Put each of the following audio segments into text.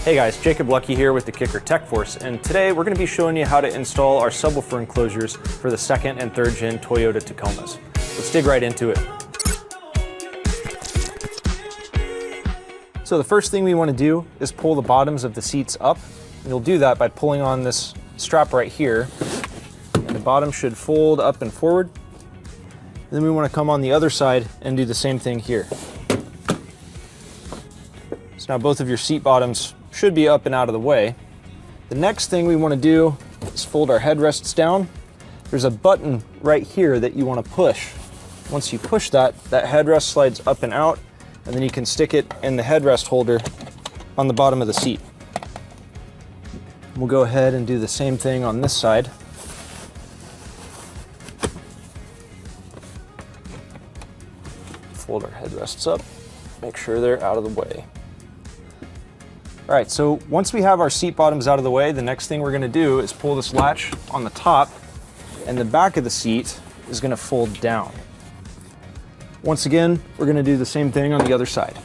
Hey guys, Jacob Lucky here with the KICKER Tech Force, and today we're going to be showing you how to install our subwoofer enclosures for the 2nd and 3rd gen Toyota Tacomas. Let's dig right into it. So the first thing we want to do is pull the bottoms of the seats up. And you'll do that by pulling on this strap right here, and the bottom should fold up and forward. And then we want to come on the other side and do the same thing here. So now both of your seat bottoms should be up and out of the way. The next thing we want to do is fold our headrests down. There's a button right here that you want to push. Once you push that, that headrest slides up and out, and then you can stick it in the headrest holder on the bottom of the seat. We'll go ahead and do the same thing on this side. Fold our headrests up, make sure they're out of the way. All right, so once we have our seat bottoms out of the way, the next thing we're gonna do is pull this latch on the top, and the back of the seat is gonna fold down. Once again, we're gonna do the same thing on the other side.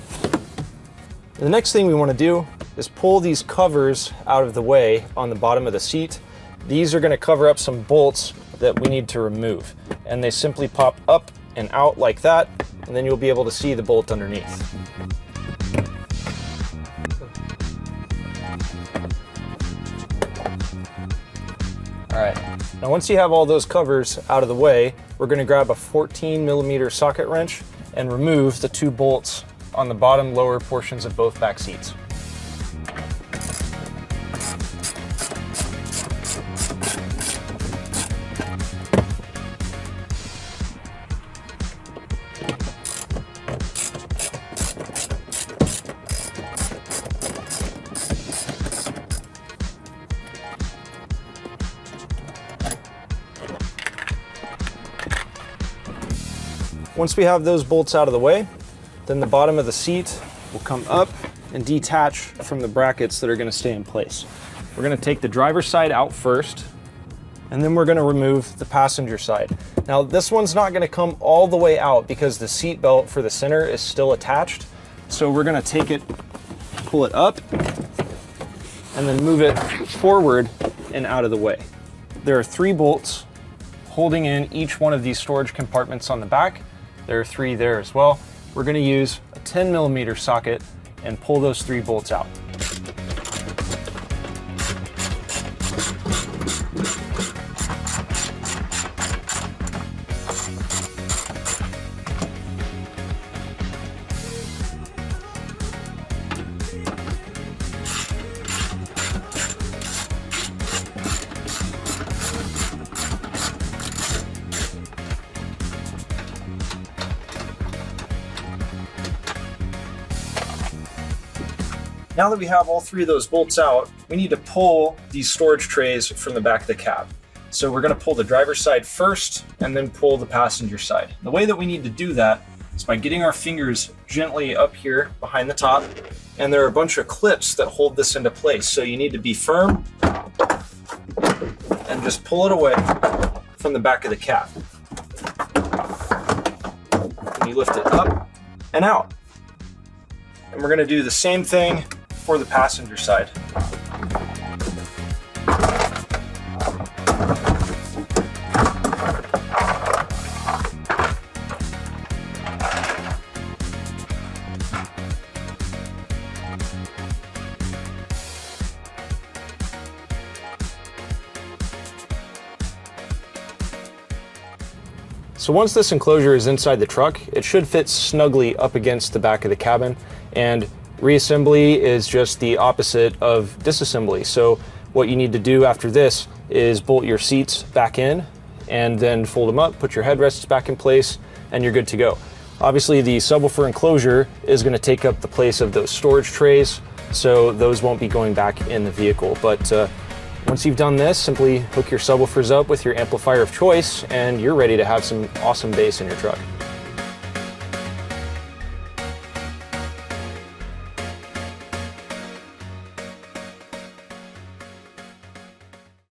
The next thing we wanna do is pull these covers out of the way on the bottom of the seat. These are gonna cover up some bolts that we need to remove, and they simply pop up and out like that, and then you'll be able to see the bolt underneath. All right, now once you have all those covers out of the way, we're gonna grab a 14mm socket wrench and remove the 2 bolts on the bottom lower portions of both back seats. Once we have those bolts out of the way, then the bottom of the seat will come up and detach from the brackets that are going to stay in place. We're going to take the driver's side out first, and then we're going to remove the passenger side. Now this one's not going to come all the way out because the seat belt for the center is still attached. So we're going to take it, pull it up, and then move it forward and out of the way. There are 3 bolts holding in each one of these storage compartments on the back. There are 3 there as well. We're going to use a 10mm socket and pull those 3 bolts out. Now that we have all 3 of those bolts out, we need to pull these storage trays from the back of the cab. So we're going to pull the driver's side first and then pull the passenger side. The way that we need to do that is by getting our fingers gently up here behind the top, and there are a bunch of clips that hold this into place. So you need to be firm and just pull it away from the back of the cab. And you lift it up and out. And we're going to do the same thing for the passenger side. So once this enclosure is inside the truck, it should fit snugly up against the back of the cabin, and reassembly is just the opposite of disassembly. So what you need to do after this is bolt your seats back in and then fold them up, put your headrests back in place, and you're good to go. Obviously the subwoofer enclosure is going to take up the place of those storage trays, so those won't be going back in the vehicle. But once you've done this, simply hook your subwoofers up with your amplifier of choice and you're ready to have some awesome bass in your truck.